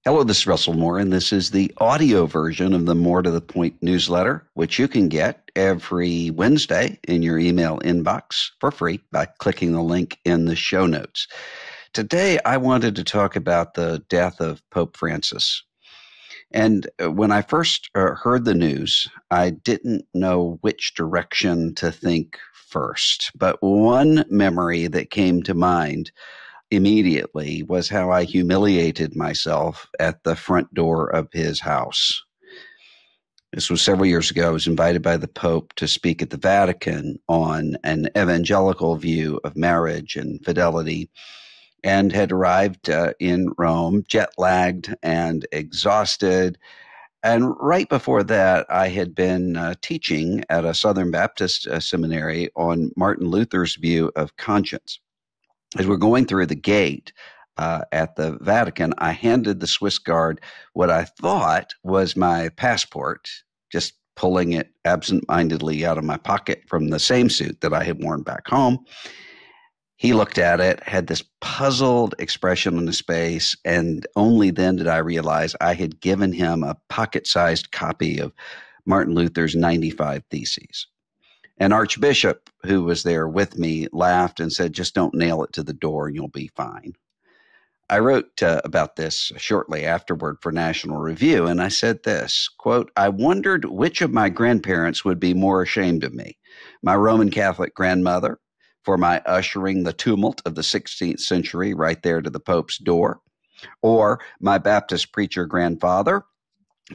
Hello, this is Russell Moore, and this is the audio version of the More to the Point newsletter, which you can get every Wednesday in your email inbox for free by clicking the link in the show notes. Today, I wanted to talk about the death of Pope Francis. And when I first heard the news, I didn't know which direction to think first. But one memory that came to mind immediately was how I humiliated myself at the front door of his house. This was several years ago. I was invited by the Pope to speak at the Vatican on an evangelical view of marriage and fidelity, and had arrived in Rome, jet lagged and exhausted. And right before that, I had been teaching at a Southern Baptist seminary on Martin Luther's view of conscience. As we're going through the gate at the Vatican, I handed the Swiss guard what I thought was my passport, just pulling it absent-mindedly out of my pocket from the same suit that I had worn back home. He looked at it, had this puzzled expression on his face, and only then did I realize I had given him a pocket-sized copy of Martin Luther's 95 Theses. An archbishop who was there with me laughed and said, "Just don't nail it to the door and you'll be fine." I wrote about this shortly afterward for National Review, and I said this, quote, "I wondered which of my grandparents would be more ashamed of me, my Roman Catholic grandmother for my ushering the tumult of the 16th century right there to the Pope's door, or my Baptist preacher grandfather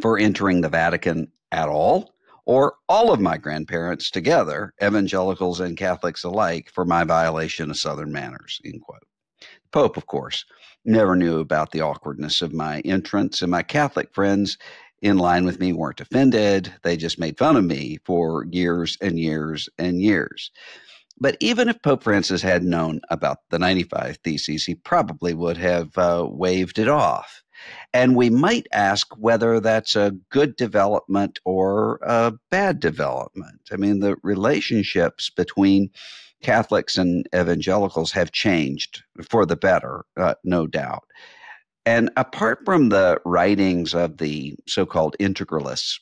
for entering the Vatican at all, or all of my grandparents together, evangelicals and Catholics alike, for my violation of Southern manners," end quote. The Pope, of course, never knew about the awkwardness of my entrance, and my Catholic friends in line with me weren't offended. They just made fun of me for years and years and years. But even if Pope Francis had known about the 95 Theses, he probably would have waved it off. And we might ask whether that's a good development or a bad development. I mean, the relationships between Catholics and evangelicals have changed for the better, no doubt. And apart from the writings of the so-called integralists,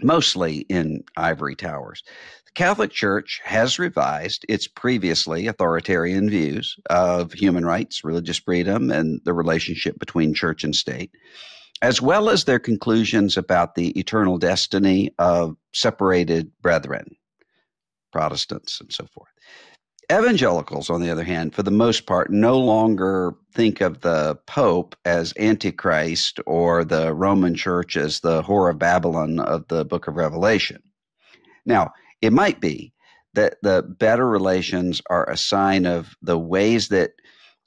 mostly in ivory towers, the Catholic Church has revised its previously authoritarian views of human rights, religious freedom, and the relationship between church and state, as well as their conclusions about the eternal destiny of separated brethren, Protestants, and so forth. Evangelicals, on the other hand, for the most part, no longer think of the Pope as Antichrist or the Roman Church as the Whore of Babylon of the Book of Revelation. Now, it might be that the better relations are a sign of the ways that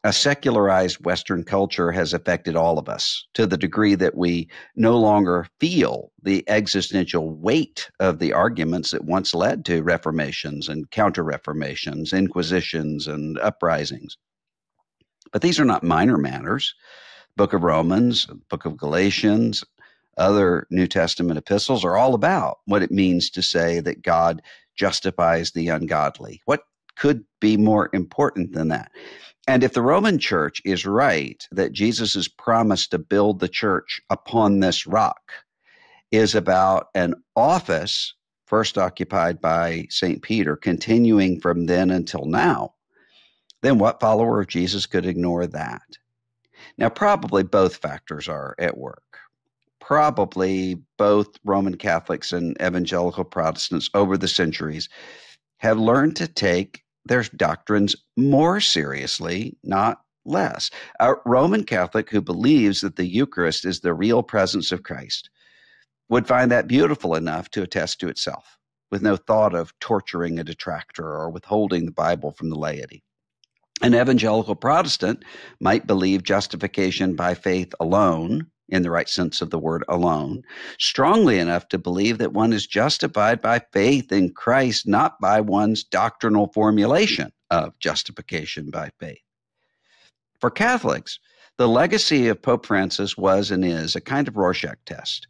a secularized Western culture has affected all of us, to the degree that we no longer feel the existential weight of the arguments that once led to reformations and counter-reformations, inquisitions and uprisings. But these are not minor matters. Book of Romans, Book of Galatians, other New Testament epistles are all about what it means to say that God justifies the ungodly. What could be more important than that? And if the Roman Church is right that Jesus' promise to build the church upon this rock is about an office first occupied by St. Peter, continuing from then until now, then what follower of Jesus could ignore that? Now, probably both factors are at work. Probably both Roman Catholics and evangelical Protestants over the centuries have learned to take their doctrines more seriously, not less. A Roman Catholic who believes that the Eucharist is the real presence of Christ would find that beautiful enough to attest to itself, with no thought of torturing a detractor or withholding the Bible from the laity. An evangelical Protestant might believe justification by faith alone, in the right sense of the word alone, strongly enough to believe that one is justified by faith in Christ, not by one's doctrinal formulation of justification by faith. For Catholics, the legacy of Pope Francis was and is a kind of Rorschach test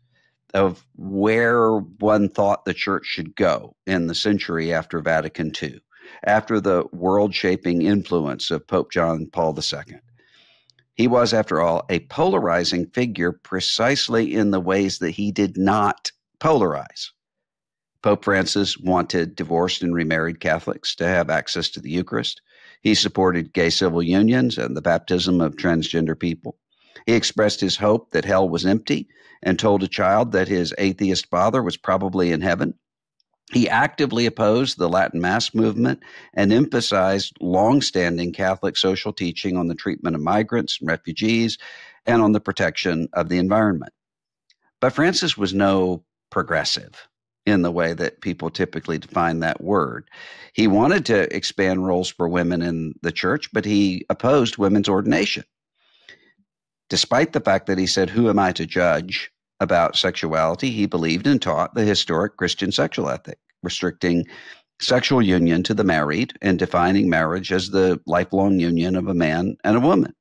of where one thought the church should go in the century after Vatican II, after the world-shaping influence of Pope John Paul II. He was, after all, a polarizing figure precisely in the ways that he did not polarize. Pope Francis wanted divorced and remarried Catholics to have access to the Eucharist. He supported gay civil unions and the baptism of transgender people. He expressed his hope that hell was empty and told a child that his atheist father was probably in heaven. He actively opposed the Latin Mass movement and emphasized longstanding Catholic social teaching on the treatment of migrants and refugees and on the protection of the environment. But Francis was no progressive in the way that people typically define that word. He wanted to expand roles for women in the church, but he opposed women's ordination. Despite the fact that he said, "Who am I to judge about sexuality?" he believed and taught the historic Christian sexual ethic, restricting sexual union to the married and defining marriage as the lifelong union of a man and a woman.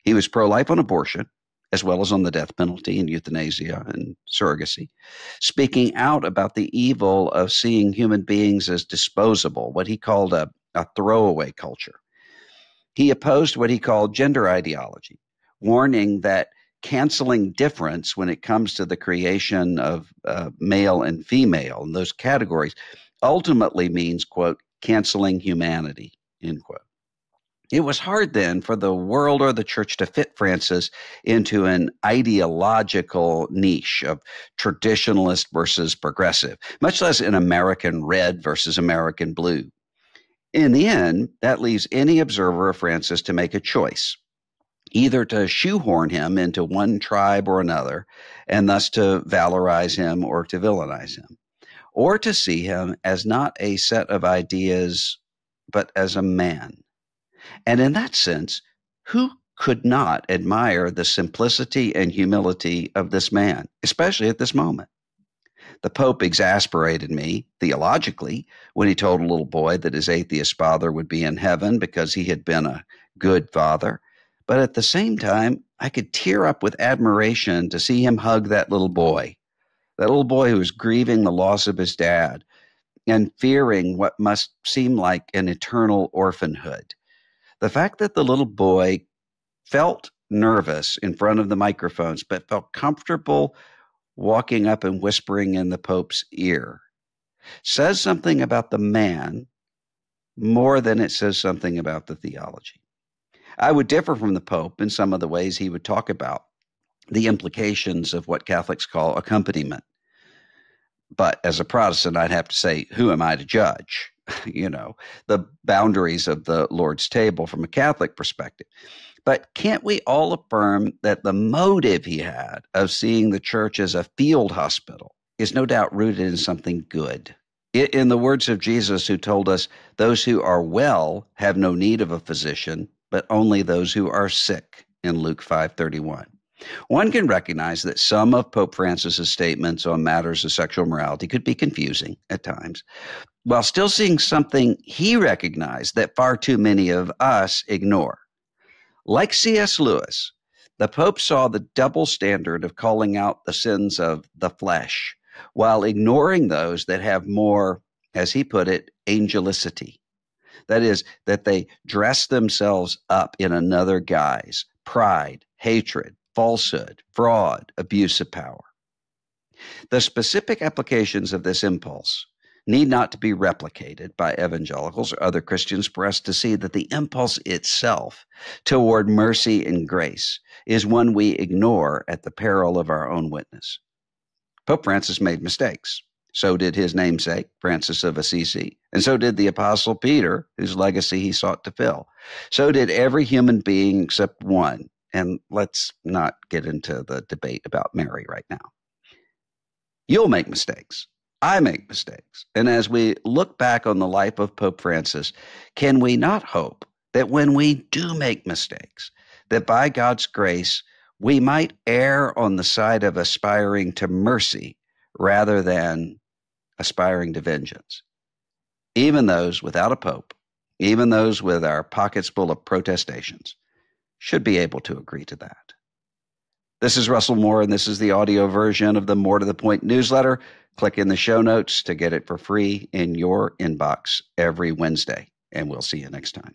He was pro-life on abortion, as well as on the death penalty and euthanasia and surrogacy, speaking out about the evil of seeing human beings as disposable, what he called a throwaway culture. He opposed what he called gender ideology, warning that canceling difference when it comes to the creation of male and female and those categories ultimately means, quote, canceling humanity, end quote. It was hard then for the world or the church to fit Francis into an ideological niche of traditionalist versus progressive, much less an American red versus American blue. In the end, that leaves any observer of Francis to make a choice, either to shoehorn him into one tribe or another, and thus to valorize him or to villainize him, or to see him as not a set of ideas, but as a man. And in that sense, who could not admire the simplicity and humility of this man, especially at this moment? The Pope exasperated me theologically when he told a little boy that his atheist father would be in heaven because he had been a good father. But at the same time, I could tear up with admiration to see him hug that little boy who was grieving the loss of his dad and fearing what must seem like an eternal orphanhood. The fact that the little boy felt nervous in front of the microphones, but felt comfortable walking up and whispering in the Pope's ear says something about the man more than it says something about the theology. I would differ from the Pope in some of the ways he would talk about the implications of what Catholics call accompaniment. But as a Protestant, I'd have to say, who am I to judge? The boundaries of the Lord's table from a Catholic perspective. But can't we all affirm that the motive he had of seeing the church as a field hospital is no doubt rooted in something good? In the words of Jesus, who told us, those who are well have no need of a physician, but only those who are sick, in Luke 5:31. One can recognize that some of Pope Francis's statements on matters of sexual morality could be confusing at times, while still seeing something he recognized that far too many of us ignore. Like C.S. Lewis, the Pope saw the double standard of calling out the sins of the flesh, while ignoring those that have more, as he put it, angelicity. That is, that they dress themselves up in another guise: pride, hatred, falsehood, fraud, abuse of power. The specific applications of this impulse need not to be replicated by evangelicals or other Christians for us to see that the impulse itself toward mercy and grace is one we ignore at the peril of our own witness. Pope Francis made mistakes. So did his namesake, Francis of Assisi, and so did the Apostle Peter, whose legacy he sought to fill. So did every human being except one. And let's not get into the debate about Mary right now. You'll make mistakes. I make mistakes. And as we look back on the life of Pope Francis, can we not hope that when we do make mistakes, that by God's grace, we might err on the side of aspiring to mercy rather than aspiring to vengeance? Even those without a pope, even those with our pockets full of protestations, should be able to agree to that. This is Russell Moore, and this is the audio version of the More to the Point newsletter. Click in the show notes to get it for free in your inbox every Wednesday, and we'll see you next time.